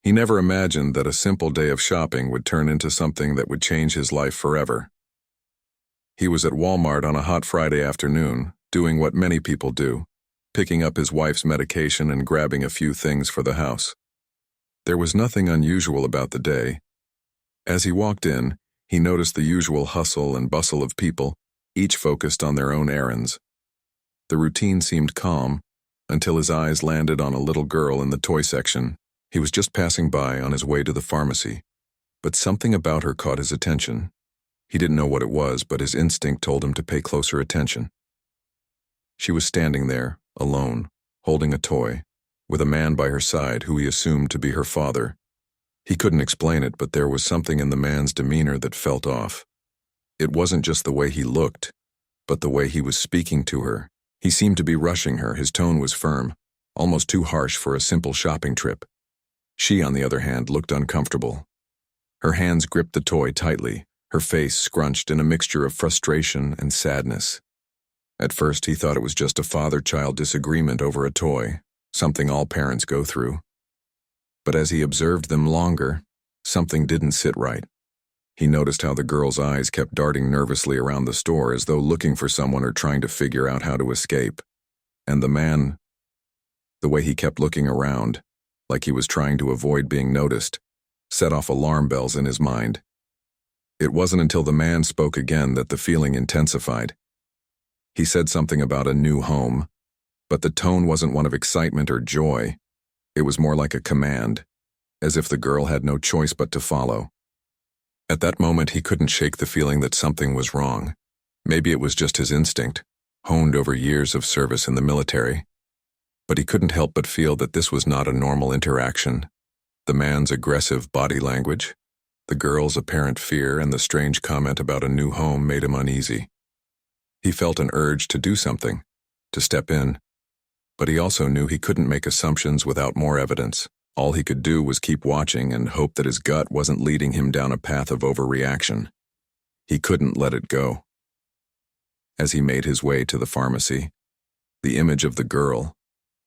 He never imagined that a simple day of shopping would turn into something that would change his life forever. He was at Walmart on a hot Friday afternoon, doing what many people do, picking up his wife's medication and grabbing a few things for the house. There was nothing unusual about the day. As he walked in, he noticed the usual hustle and bustle of people, each focused on their own errands. The routine seemed calm, until his eyes landed on a little girl in the toy section. He was just passing by on his way to the pharmacy, but something about her caught his attention. He didn't know what it was, but his instinct told him to pay closer attention. She was standing there, alone, holding a toy, with a man by her side who he assumed to be her father. He couldn't explain it, but there was something in the man's demeanor that felt off. It wasn't just the way he looked, but the way he was speaking to her. He seemed to be rushing her. His tone was firm, almost too harsh for a simple shopping trip. She, on the other hand, looked uncomfortable. Her hands gripped the toy tightly, her face scrunched in a mixture of frustration and sadness. At first, he thought it was just a father-child disagreement over a toy, something all parents go through. But as he observed them longer, something didn't sit right. He noticed how the girl's eyes kept darting nervously around the store as though looking for someone or trying to figure out how to escape. And the man, the way he kept looking around, like he was trying to avoid being noticed, set off alarm bells in his mind. It wasn't until the man spoke again that the feeling intensified. He said something about a new home, but the tone wasn't one of excitement or joy. It was more like a command, as if the girl had no choice but to follow. At that moment, he couldn't shake the feeling that something was wrong. Maybe it was just his instinct, honed over years of service in the military. But he couldn't help but feel that this was not a normal interaction. The man's aggressive body language, the girl's apparent fear, and the strange comment about a new home made him uneasy. He felt an urge to do something, to step in, but he also knew he couldn't make assumptions without more evidence. All he could do was keep watching and hope that his gut wasn't leading him down a path of overreaction. He couldn't let it go. As he made his way to the pharmacy, the image of the girl,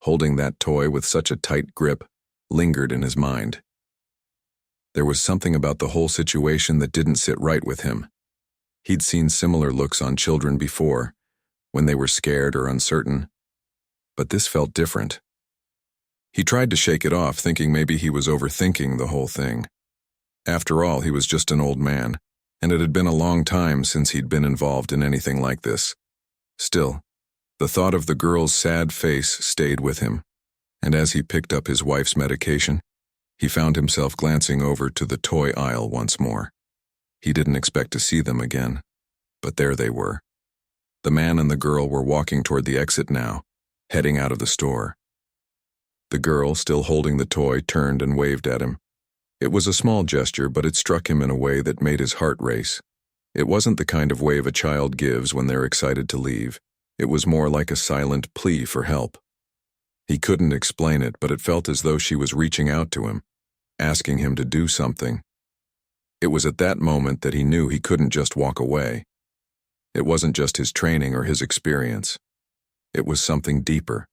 holding that toy with such a tight grip, lingered in his mind. There was something about the whole situation that didn't sit right with him. He'd seen similar looks on children before, when they were scared or uncertain, but this felt different. He tried to shake it off, thinking maybe he was overthinking the whole thing. After all, he was just an old man, and it had been a long time since he'd been involved in anything like this. Still, the thought of the girl's sad face stayed with him, and as he picked up his wife's medication, he found himself glancing over to the toy aisle once more. He didn't expect to see them again, but there they were. The man and the girl were walking toward the exit now, heading out of the store. The girl, still holding the toy, turned and waved at him. It was a small gesture, but it struck him in a way that made his heart race. It wasn't the kind of wave a child gives when they're excited to leave. It was more like a silent plea for help. He couldn't explain it, but it felt as though she was reaching out to him, asking him to do something. It was at that moment that he knew he couldn't just walk away. It wasn't just his training or his experience. It was something deeper.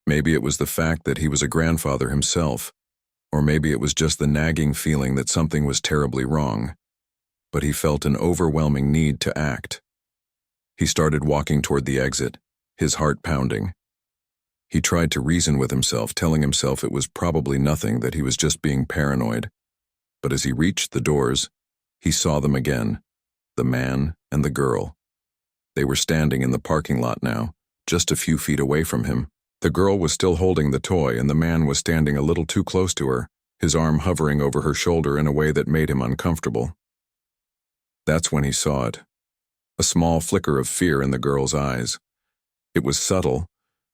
Maybe it was the fact that he was a grandfather himself, or maybe it was just the nagging feeling that something was terribly wrong. But he felt an overwhelming need to act. He started walking toward the exit, his heart pounding. He tried to reason with himself, telling himself it was probably nothing, that he was just being paranoid. But as he reached the doors, he saw them again, the man and the girl. They were standing in the parking lot now, just a few feet away from him. The girl was still holding the toy, and the man was standing a little too close to her, his arm hovering over her shoulder in a way that made him uncomfortable. That's when he saw it. A small flicker of fear in the girl's eyes. It was subtle,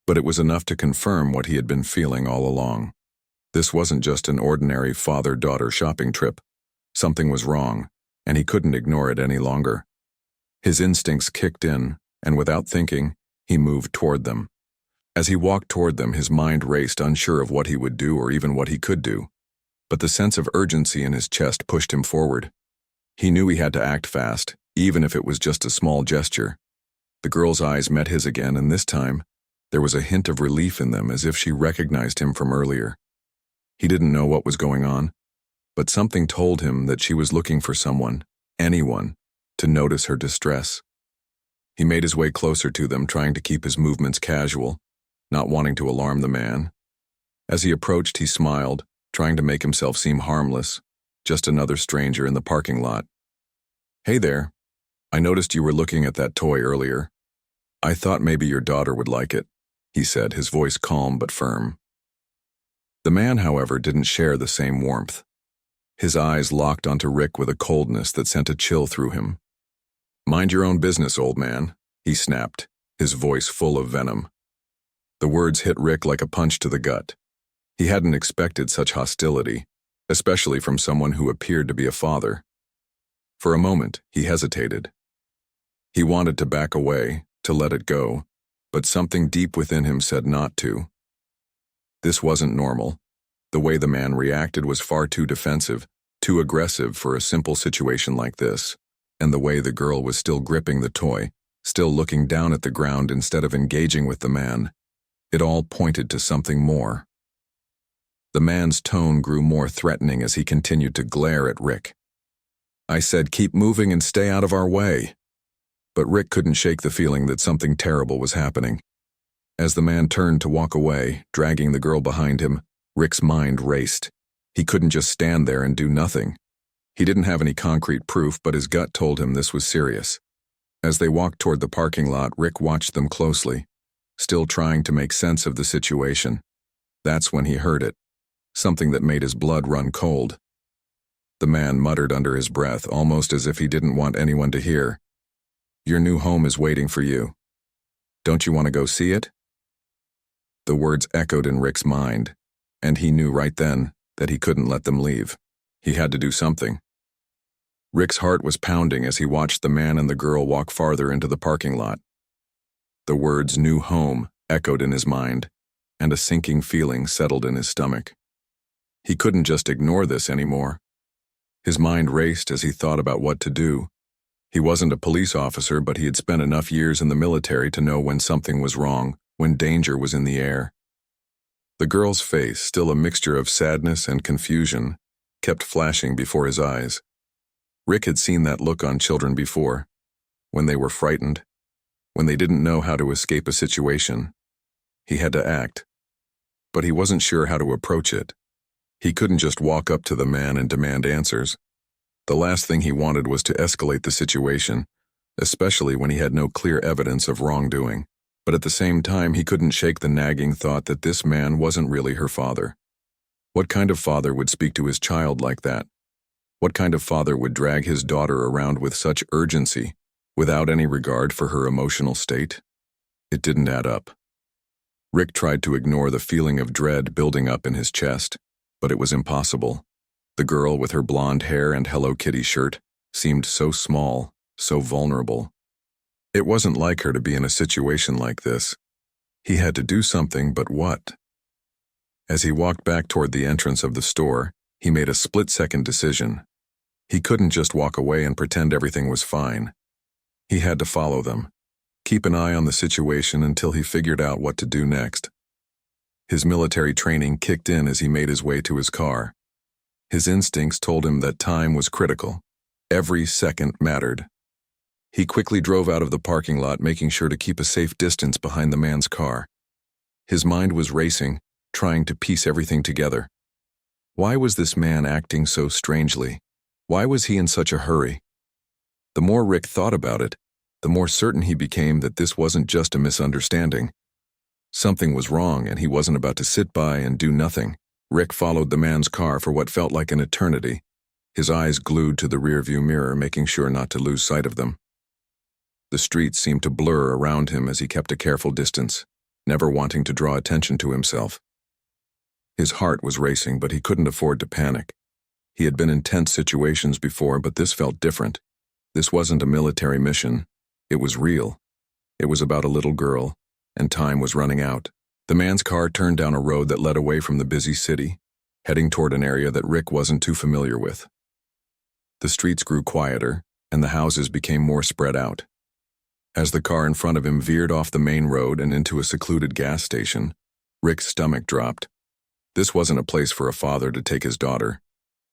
but it was enough to confirm what he had been feeling all along. This wasn't just an ordinary father-daughter shopping trip. Something was wrong, and he couldn't ignore it any longer. His instincts kicked in, and without thinking, he moved toward them. As he walked toward them, his mind raced, unsure of what he would do or even what he could do. But the sense of urgency in his chest pushed him forward. He knew he had to act fast, even if it was just a small gesture. The girl's eyes met his again, and this time, there was a hint of relief in them, as if she recognized him from earlier. He didn't know what was going on, but something told him that she was looking for someone, anyone, to notice her distress. He made his way closer to them, trying to keep his movements casual, not wanting to alarm the man. As he approached, he smiled, trying to make himself seem harmless, just another stranger in the parking lot. "Hey there. I noticed you were looking at that toy earlier. I thought maybe your daughter would like it," he said, his voice calm but firm. The man, however, didn't share the same warmth. His eyes locked onto Rick with a coldness that sent a chill through him. "Mind your own business, old man," he snapped, his voice full of venom. The words hit Rick like a punch to the gut. He hadn't expected such hostility, especially from someone who appeared to be a father. For a moment, he hesitated. He wanted to back away, to let it go, but something deep within him said not to. This wasn't normal. The way the man reacted was far too defensive, too aggressive for a simple situation like this, and the way the girl was still gripping the toy, still looking down at the ground instead of engaging with the man, it all pointed to something more. The man's tone grew more threatening as he continued to glare at Rick. "I said keep moving and stay out of our way." But Rick couldn't shake the feeling that something terrible was happening. As the man turned to walk away, dragging the girl behind him, Rick's mind raced. He couldn't just stand there and do nothing. He didn't have any concrete proof, but his gut told him this was serious. As they walked toward the parking lot, Rick watched them closely, still trying to make sense of the situation. That's when he heard it, something that made his blood run cold. The man muttered under his breath, almost as if he didn't want anyone to hear. "Your new home is waiting for you. Don't you want to go see it?" The words echoed in Rick's mind, and he knew right then that he couldn't let them leave. He had to do something. Rick's heart was pounding as he watched the man and the girl walk farther into the parking lot. The words "new home" echoed in his mind, and a sinking feeling settled in his stomach. He couldn't just ignore this anymore. His mind raced as he thought about what to do. He wasn't a police officer, but he had spent enough years in the military to know when something was wrong, when danger was in the air. The girl's face, still a mixture of sadness and confusion, kept flashing before his eyes. Rick had seen that look on children before, when they were frightened, when they didn't know how to escape a situation. He had to act, but he wasn't sure how to approach it. He couldn't just walk up to the man and demand answers. The last thing he wanted was to escalate the situation, especially when he had no clear evidence of wrongdoing. But at the same time, he couldn't shake the nagging thought that this man wasn't really her father. What kind of father would speak to his child like that? What kind of father would drag his daughter around with such urgency, without any regard for her emotional state? It didn't add up. Rick tried to ignore the feeling of dread building up in his chest, but it was impossible. The girl with her blonde hair and Hello Kitty shirt seemed so small, so vulnerable. It wasn't like her to be in a situation like this. He had to do something, but what? As he walked back toward the entrance of the store, he made a split-second decision. He couldn't just walk away and pretend everything was fine. He had to follow them, keep an eye on the situation until he figured out what to do next. His military training kicked in as he made his way to his car. His instincts told him that time was critical. Every second mattered. He quickly drove out of the parking lot, making sure to keep a safe distance behind the man's car. His mind was racing, trying to piece everything together. Why was this man acting so strangely? Why was he in such a hurry? The more Rick thought about it, the more certain he became that this wasn't just a misunderstanding. Something was wrong, and he wasn't about to sit by and do nothing. Rick followed the man's car for what felt like an eternity, his eyes glued to the rearview mirror, making sure not to lose sight of them. The streets seemed to blur around him as he kept a careful distance, never wanting to draw attention to himself. His heart was racing, but he couldn't afford to panic. He had been in tense situations before, but this felt different. This wasn't a military mission. It was real. It was about a little girl, and time was running out. The man's car turned down a road that led away from the busy city, heading toward an area that Rick wasn't too familiar with. The streets grew quieter, and the houses became more spread out. As the car in front of him veered off the main road and into a secluded gas station, Rick's stomach dropped. This wasn't a place for a father to take his daughter.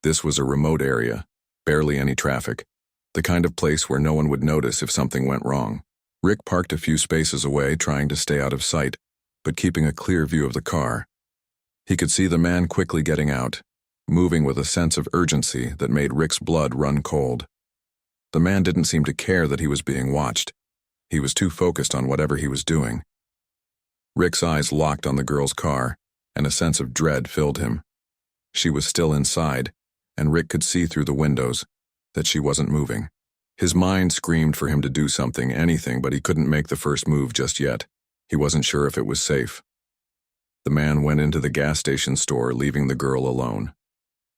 This was a remote area, barely any traffic, the kind of place where no one would notice if something went wrong. Rick parked a few spaces away, trying to stay out of sight, but keeping a clear view of the car. He could see the man quickly getting out, moving with a sense of urgency that made Rick's blood run cold. The man didn't seem to care that he was being watched. He was too focused on whatever he was doing. Rick's eyes locked on the girl's car, and a sense of dread filled him. She was still inside, and Rick could see through the windows that she wasn't moving. His mind screamed for him to do something, anything, but he couldn't make the first move just yet. He wasn't sure if it was safe. The man went into the gas station store, leaving the girl alone.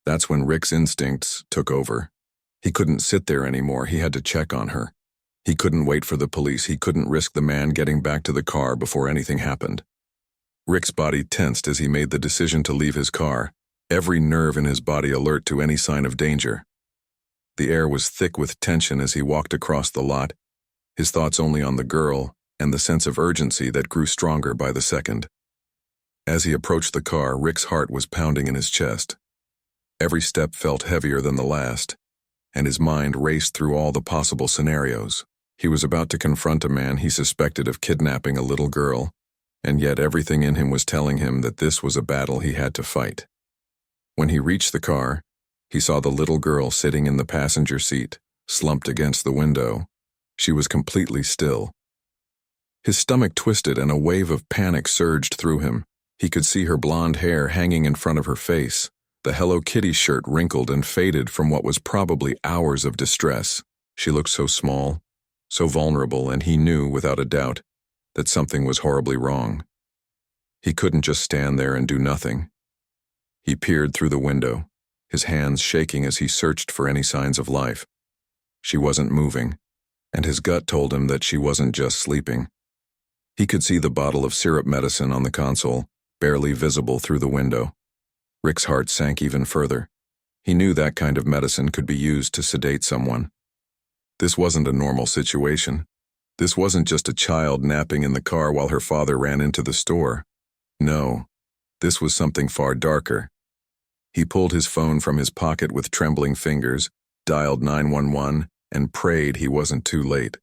That's when Rick's instincts took over. He couldn't sit there anymore. He had to check on her. He couldn't wait for the police. He couldn't risk the man getting back to the car before anything happened. Rick's body tensed as he made the decision to leave his car, every nerve in his body alert to any sign of danger. The air was thick with tension as he walked across the lot, his thoughts only on the girl and the sense of urgency that grew stronger by the second. As he approached the car, Rick's heart was pounding in his chest. Every step felt heavier than the last, and his mind raced through all the possible scenarios. He was about to confront a man he suspected of kidnapping a little girl, and yet everything in him was telling him that this was a battle he had to fight. When he reached the car, he saw the little girl sitting in the passenger seat, slumped against the window. She was completely still. His stomach twisted and a wave of panic surged through him. He could see her blonde hair hanging in front of her face, the Hello Kitty shirt wrinkled and faded from what was probably hours of distress. She looked so small, so vulnerable, and he knew, without a doubt, that something was horribly wrong. He couldn't just stand there and do nothing. He peered through the window, his hands shaking as he searched for any signs of life. She wasn't moving, and his gut told him that she wasn't just sleeping. He could see the bottle of syrup medicine on the console, barely visible through the window. Rick's heart sank even further. He knew that kind of medicine could be used to sedate someone. This wasn't a normal situation. This wasn't just a child napping in the car while her father ran into the store. No, this was something far darker. He pulled his phone from his pocket with trembling fingers, dialed 911, and prayed he wasn't too late.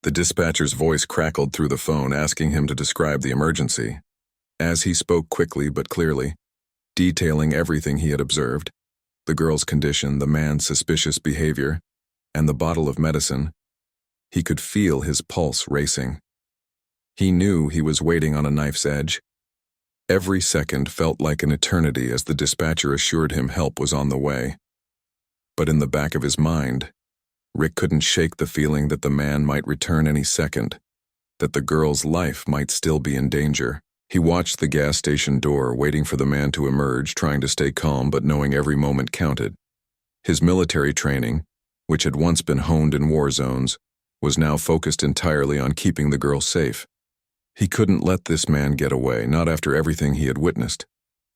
The dispatcher's voice crackled through the phone, asking him to describe the emergency. As he spoke quickly but clearly, detailing everything he had observed, the girl's condition, the man's suspicious behavior, and the bottle of medicine, he could feel his pulse racing. He knew he was waiting on a knife's edge. Every second felt like an eternity as the dispatcher assured him help was on the way. But in the back of his mind, Rick couldn't shake the feeling that the man might return any second, that the girl's life might still be in danger. He watched the gas station door, waiting for the man to emerge, trying to stay calm but knowing every moment counted. His military training, which had once been honed in war zones, was now focused entirely on keeping the girl safe. He couldn't let this man get away, not after everything he had witnessed.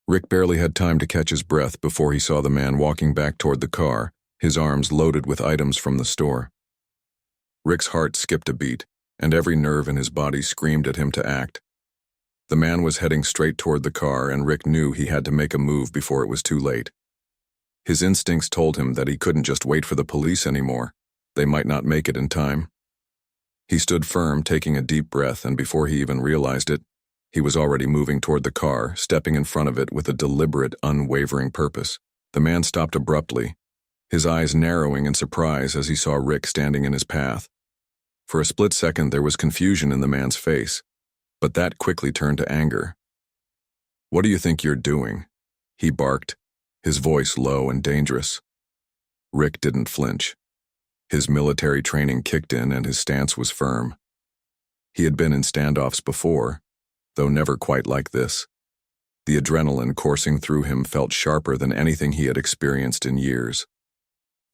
Rick barely had time to catch his breath before he saw the man walking back toward the car, his arms loaded with items from the store. Rick's heart skipped a beat, and every nerve in his body screamed at him to act. The man was heading straight toward the car, and Rick knew he had to make a move before it was too late. His instincts told him that he couldn't just wait for the police anymore. They might not make it in time. He stood firm, taking a deep breath, and before he even realized it, he was already moving toward the car, stepping in front of it with a deliberate, unwavering purpose. The man stopped abruptly, his eyes narrowing in surprise as he saw Rick standing in his path. For a split second, there was confusion in the man's face, but that quickly turned to anger. "What do you think you're doing?" he barked, his voice low and dangerous. Rick didn't flinch. His military training kicked in and his stance was firm. He had been in standoffs before, though never quite like this. The adrenaline coursing through him felt sharper than anything he had experienced in years.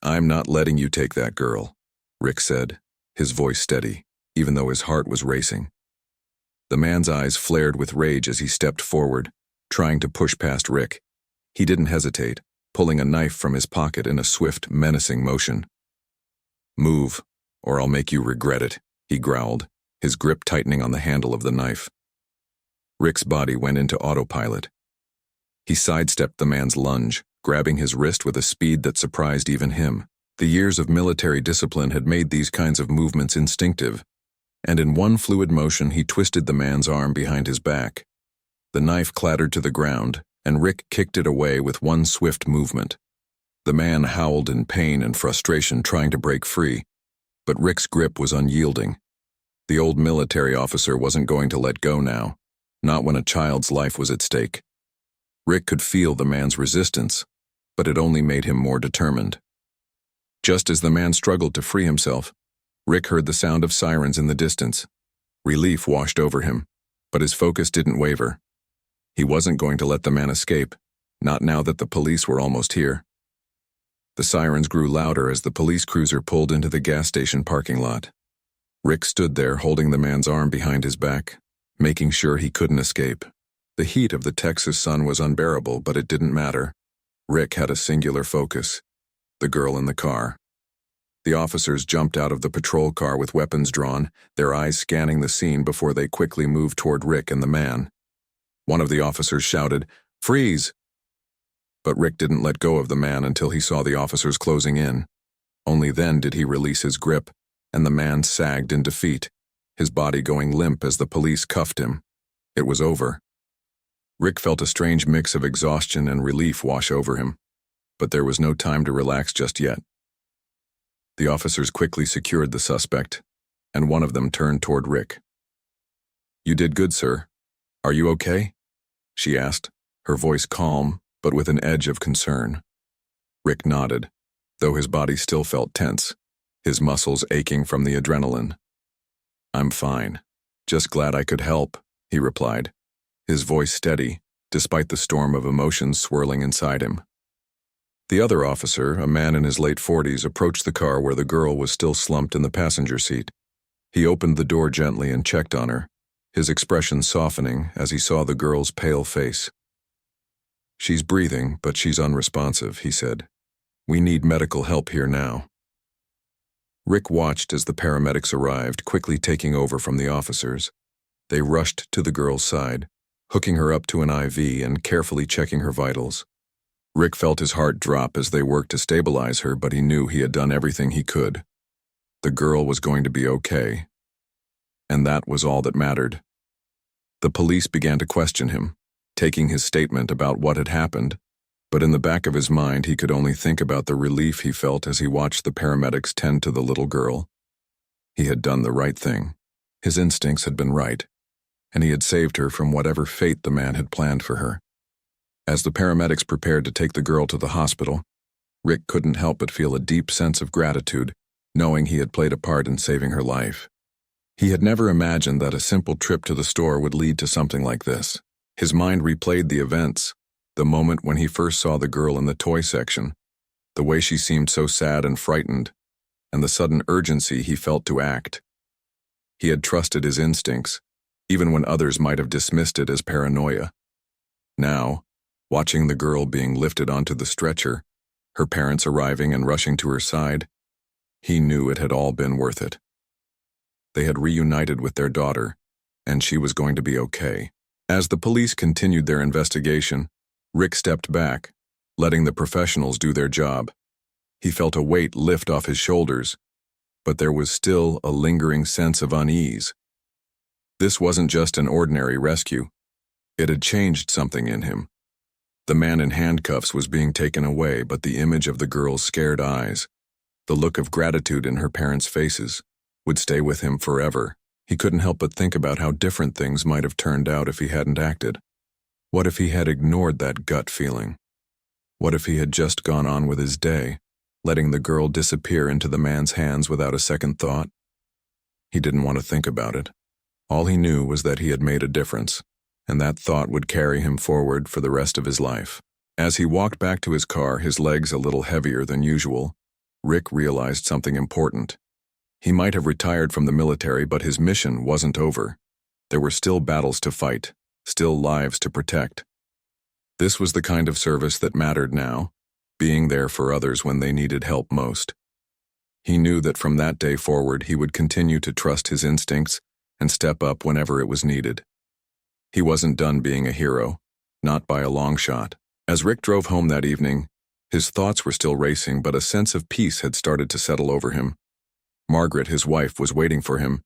"I'm not letting you take that girl," Rick said, his voice steady, even though his heart was racing. The man's eyes flared with rage as he stepped forward, trying to push past Rick. He didn't hesitate, pulling a knife from his pocket in a swift, menacing motion. "Move, or I'll make you regret it," he growled, his grip tightening on the handle of the knife. Rick's body went into autopilot. He sidestepped the man's lunge, grabbing his wrist with a speed that surprised even him. The years of military discipline had made these kinds of movements instinctive, and in one fluid motion he twisted the man's arm behind his back. The knife clattered to the ground, and Rick kicked it away with one swift movement. The man howled in pain and frustration, trying to break free, but Rick's grip was unyielding. The old military officer wasn't going to let go now, not when a child's life was at stake. Rick could feel the man's resistance, but it only made him more determined. Just as the man struggled to free himself, Rick heard the sound of sirens in the distance. Relief washed over him, but his focus didn't waver. He wasn't going to let the man escape, not now that the police were almost here. The sirens grew louder as the police cruiser pulled into the gas station parking lot. Rick stood there holding the man's arm behind his back, making sure he couldn't escape. The heat of the Texas sun was unbearable, but it didn't matter. Rick had a singular focus: the girl in the car. The officers jumped out of the patrol car with weapons drawn, their eyes scanning the scene before they quickly moved toward Rick and the man. One of the officers shouted, "Freeze!" But Rick didn't let go of the man until he saw the officers closing in. Only then did he release his grip, and the man sagged in defeat, his body going limp as the police cuffed him. It was over. Rick felt a strange mix of exhaustion and relief wash over him, but there was no time to relax just yet. The officers quickly secured the suspect, and one of them turned toward Rick. "You did good, sir. Are you okay?" she asked, her voice calm, but with an edge of concern. Rick nodded, though his body still felt tense, his muscles aching from the adrenaline. "I'm fine. Just glad I could help," he replied, his voice steady, despite the storm of emotions swirling inside him. The other officer, a man in his late 40s, approached the car where the girl was still slumped in the passenger seat. He opened the door gently and checked on her, his expression softening as he saw the girl's pale face. "She's breathing, but she's unresponsive," he said. "We need medical help here now." Rick watched as the paramedics arrived, quickly taking over from the officers. They rushed to the girl's side, hooking her up to an IV and carefully checking her vitals. Rick felt his heart drop as they worked to stabilize her, but he knew he had done everything he could. The girl was going to be okay, and that was all that mattered. The police began to question him, taking his statement about what had happened, but in the back of his mind he could only think about the relief he felt as he watched the paramedics tend to the little girl. He had done the right thing. His instincts had been right, and he had saved her from whatever fate the man had planned for her. As the paramedics prepared to take the girl to the hospital, Rick couldn't help but feel a deep sense of gratitude, knowing he had played a part in saving her life. He had never imagined that a simple trip to the store would lead to something like this. His mind replayed the events, the moment when he first saw the girl in the toy section, the way she seemed so sad and frightened, and the sudden urgency he felt to act. He had trusted his instincts, even when others might have dismissed it as paranoia. Now, watching the girl being lifted onto the stretcher, her parents arriving and rushing to her side, he knew it had all been worth it. They had reunited with their daughter, and she was going to be okay. As the police continued their investigation, Rick stepped back, letting the professionals do their job. He felt a weight lift off his shoulders, but there was still a lingering sense of unease. This wasn't just an ordinary rescue. It had changed something in him. The man in handcuffs was being taken away, but the image of the girl's scared eyes, the look of gratitude in her parents' faces, would stay with him forever. He couldn't help but think about how different things might have turned out if he hadn't acted. What if he had ignored that gut feeling? What if he had just gone on with his day, letting the girl disappear into the man's hands without a second thought? He didn't want to think about it. All he knew was that he had made a difference, and that thought would carry him forward for the rest of his life. As he walked back to his car, his legs a little heavier than usual, Rick realized something important. He might have retired from the military, but his mission wasn't over. There were still battles to fight, still lives to protect. This was the kind of service that mattered now, being there for others when they needed help most. He knew that from that day forward he would continue to trust his instincts and step up whenever it was needed. He wasn't done being a hero, not by a long shot. As Rick drove home that evening, his thoughts were still racing, but a sense of peace had started to settle over him. Margaret, his wife, was waiting for him,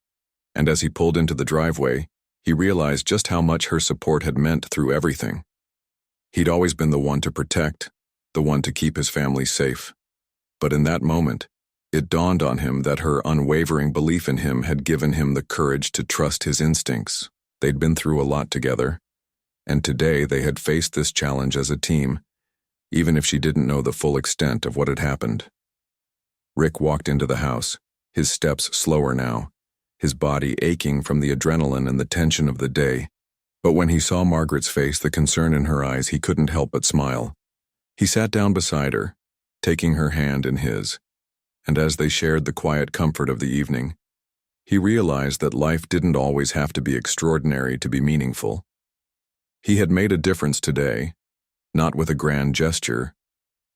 and as he pulled into the driveway, he realized just how much her support had meant through everything. He'd always been the one to protect, the one to keep his family safe. But in that moment, it dawned on him that her unwavering belief in him had given him the courage to trust his instincts. They'd been through a lot together, and today they had faced this challenge as a team, even if she didn't know the full extent of what had happened. Rick walked into the house, his steps slower now, his body aching from the adrenaline and the tension of the day. But when he saw Margaret's face, the concern in her eyes, he couldn't help but smile. He sat down beside her, taking her hand in his, and as they shared the quiet comfort of the evening, he realized that life didn't always have to be extraordinary to be meaningful. He had made a difference today, not with a grand gesture,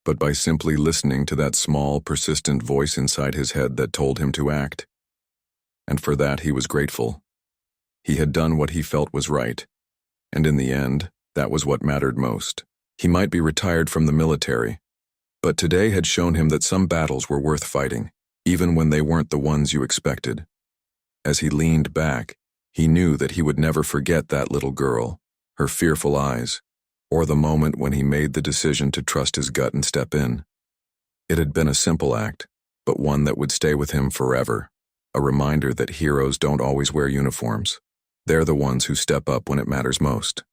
but by simply listening to that small, persistent voice inside his head that told him to act. And for that he was grateful. He had done what he felt was right, and in the end, that was what mattered most. He might be retired from the military, but today had shown him that some battles were worth fighting, even when they weren't the ones you expected. As he leaned back, he knew that he would never forget that little girl, her fearful eyes, or the moment when he made the decision to trust his gut and step in. It had been a simple act, but one that would stay with him forever, a reminder that heroes don't always wear uniforms. They're the ones who step up when it matters most.